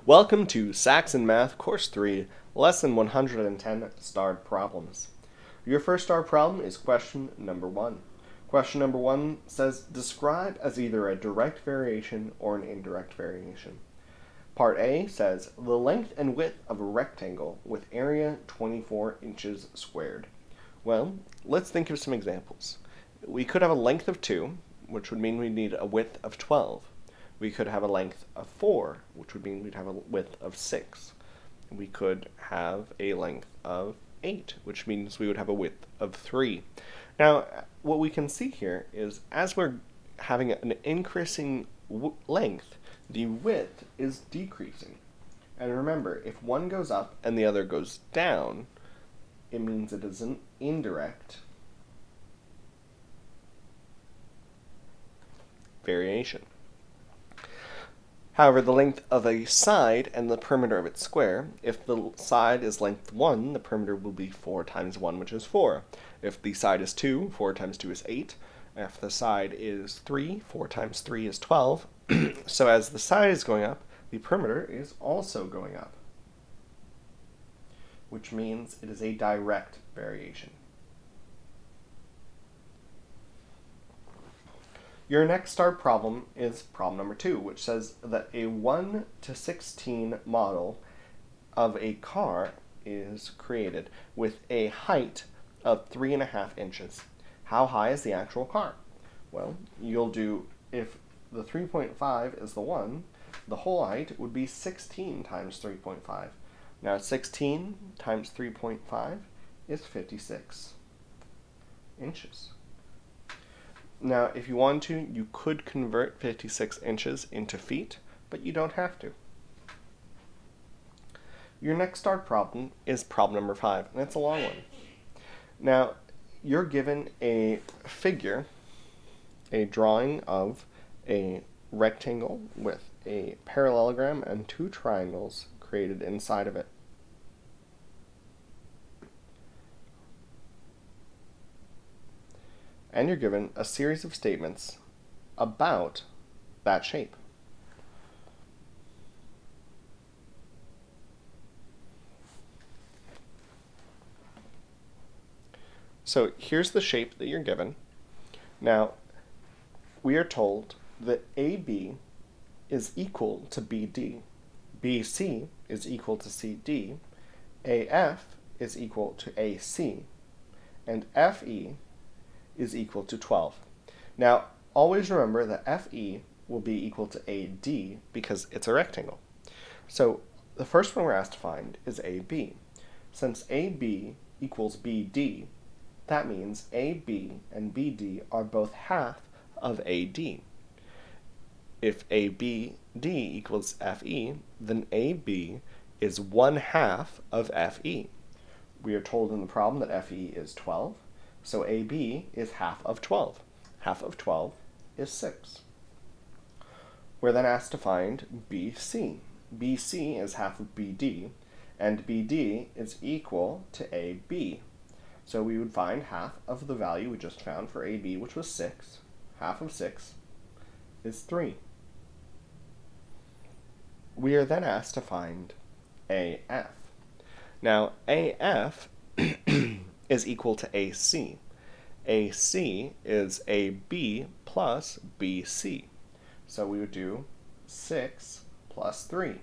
Welcome to Saxon Math Course 3, Lesson 110, Starred Problems. Your first starred problem is question number 1. Question number 1 says, describe as either a direct variation or an indirect variation. Part A says, the length and width of a rectangle with area 24 inches squared. Well, let's think of some examples. We could have a length of 2, which would mean we need a width of 12. We could have a length of 4, which would mean we'd have a width of 6. We could have a length of 8, which means we would have a width of 3. Now, what we can see here is as we're having an increasing length, the width is decreasing. And remember, if one goes up and the other goes down, it means it is an indirect variation. However, the length of a side and the perimeter of its square, if the side is length 1, the perimeter will be 4 times 1, which is 4. If the side is 2, 4 times 2 is 8. If the side is 3, 4 times 3 is 12. So as the side is going up, the perimeter is also going up, which means it is a direct variation. Your next starred problem is problem number 2, which says that a 1 to 16 model of a car is created with a height of 3.5 inches. How high is the actual car? Well, you'll do, if the 3.5 is the 1, the whole height would be 16 times 3.5. Now 16 times 3.5 is 56 inches. Now, if you want to, you could convert 56 inches into feet, but you don't have to. Your next starred problem is problem number 5, and it's a long one. Now, you're given a figure, a drawing of a rectangle with a parallelogram and 2 triangles created inside of it. And you're given a series of statements about that shape. So here's the shape that you're given. Now, we are told that AB is equal to BD, BC is equal to CD, AF is equal to AC, and FE is equal to 12. Now, always remember that FE will be equal to AD because it's a rectangle. So the first one we're asked to find is AB. Since AB equals BD, that means AB and BD are both half of AD. If ABD equals FE, then AB is 1/2 of FE. We are told in the problem that FE is 12. So AB is half of 12. Half of 12 is 6. We're then asked to find BC. BC is half of BD, and BD is equal to AB. So we would find half of the value we just found for AB, which was 6. Half of 6 is 3. We are then asked to find AF. Now, AF is equal to AC. AC is AB plus BC. So we would do 6 plus 3,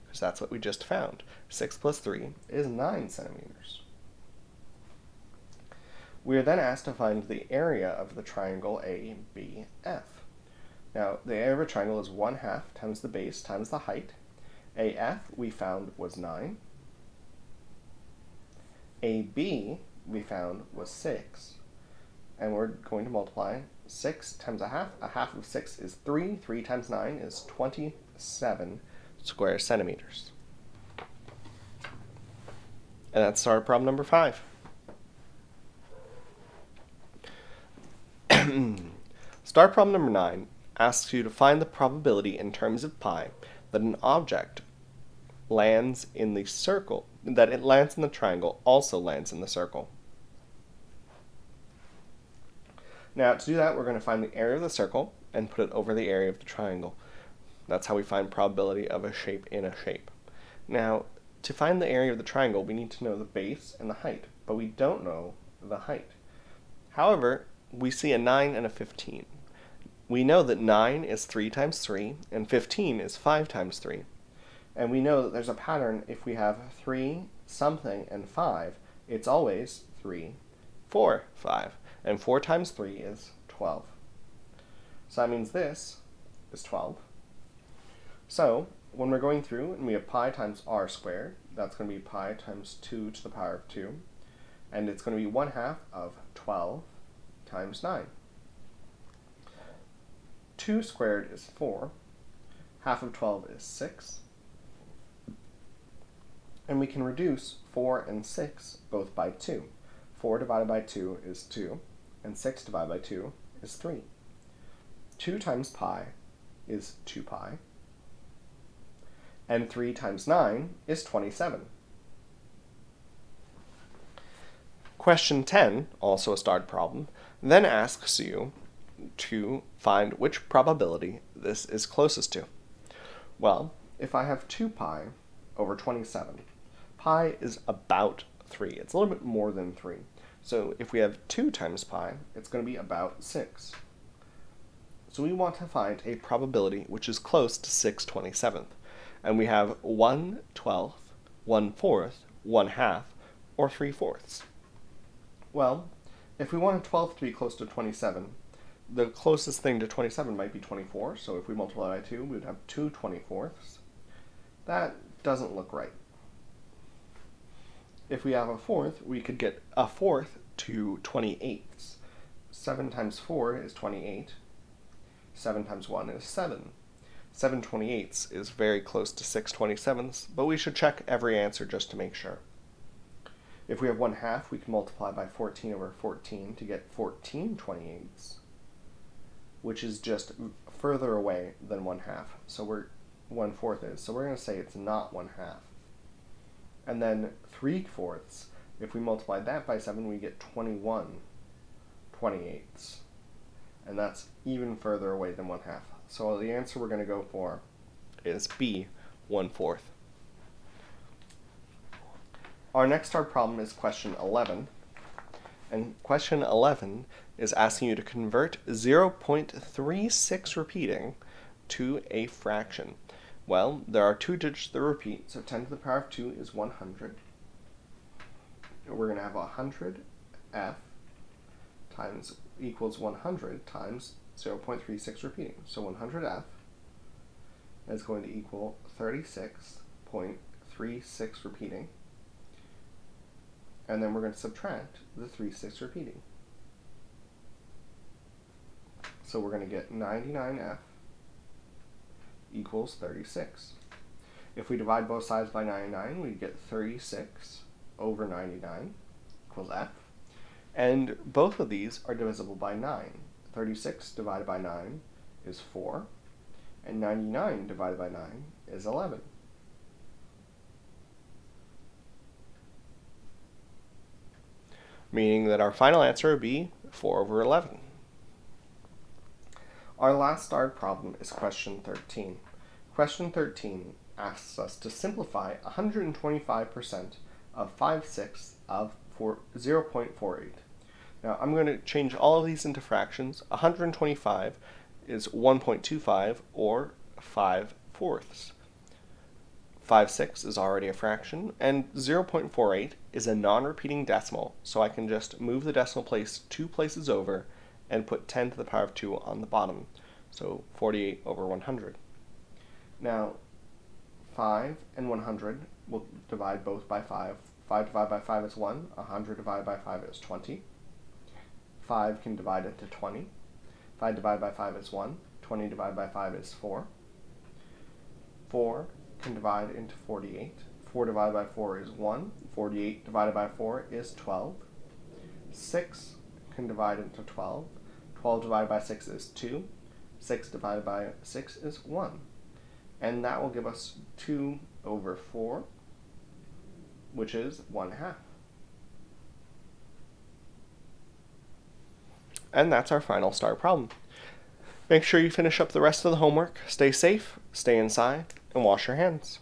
because that's what we just found. 6 plus 3 is 9 centimeters. We are then asked to find the area of the triangle ABF. Now, the area of a triangle is 1/2 times the base times the height. AF we found was 9. AB we found was 6, and we're going to multiply 6 times a half. A half of 6 is 3. 3 times 9 is 27 square centimeters. And that's started problem number 5. Started problem number 9 asks you to find the probability in terms of pi that an object lands in the circle, that it lands in the triangle also lands in the circle. Now, to do that, we're going to find the area of the circle and put it over the area of the triangle. That's how we find probability of a shape in a shape. Now, to find the area of the triangle, we need to know the base and the height, but we don't know the height. However, we see a 9 and a 15. We know that 9 is 3 times 3, and 15 is 5 times 3. And we know that there's a pattern. If we have 3, something, and 5, it's always 3, 4, 5. And 4 times 3 is 12. So that means this is 12. So when we're going through and we have pi times r squared, that's going to be pi times 2 to the power of 2. And it's going to be 1/2 of 12 times 9. 2 squared is 4. Half of 12 is 6. And we can reduce 4 and 6 both by 2. 4 divided by 2 is 2, and 6 divided by 2 is 3. 2 times pi is 2 pi, and 3 times 9 is 27. Question 10, also a starred problem, then asks you to find which probability this is closest to. Well, if I have 2 pi over 27, pi is about 3. It's a little bit more than 3. So if we have 2 times pi, it's going to be about 6. So we want to find a probability which is close to 6/27th. And we have 1/12, 1/4, 1/2, or 3/4. Well, if we want a 12th to be close to 27, the closest thing to 27 might be 24. So if we multiply by 2, we would have 2 24ths. That doesn't look right. If we have a 4th, we could get a 4th to 28ths. 7 times 4 is 28. 7 times 1 is 7. 7 28ths is very close to 6/27ths, but we should check every answer just to make sure. If we have 1/2, we can multiply by 14 over 14 to get 14 28ths, which is just further away than 1/2. So 1/4 is. So we're going to say it's not 1/2. And then 3/4, if we multiply that by 7, we get 21 28ths. And that's even further away than 1/2. So the answer we're going to go for is B, 1/4. Our next starred problem is question 11. And question 11 is asking you to convert 0.36 repeating to a fraction. Well, there are 2 digits that repeat, so 10 to the power of 2 is 100. We're going to have 100f times equals 100 times 0.36 repeating. So 100f is going to equal 36.36 repeating. And then we're going to subtract the 36 repeating. So we're going to get 99f equals 36. If we divide both sides by 99, we get 36 over 99 equals f. And both of these are divisible by 9. 36 divided by 9 is 4, and 99 divided by 9 is 11. Meaning that our final answer would be 4 over 11. Our last starred problem is question 13. Question 13 asks us to simplify 125% of 5/6 of 0.48. Now I'm going to change all of these into fractions. 125 is 1.25 or 5/4. 5/6 is already a fraction, and 0.48 is a non-repeating decimal, so I can just move the decimal place 2 places over and put 10 to the power of 2 on the bottom. So 48 over 100. Now 5 and 100 will divide both by 5. 5 divided by 5 is 1. 100 divided by 5 is 20. 5 can divide into 20. 5 divided by 5 is 1. 20 divided by 5 is 4. 4 can divide into 48. 4 divided by 4 is 1. 48 divided by 4 is 12. 6 can divide into 12. 12 divided by 6 is 2. 6 divided by 6 is 1. And that will give us 2 over 4, which is 1/2. And that's our final star problem. Make sure you finish up the rest of the homework. Stay safe, Stay inside and wash your hands.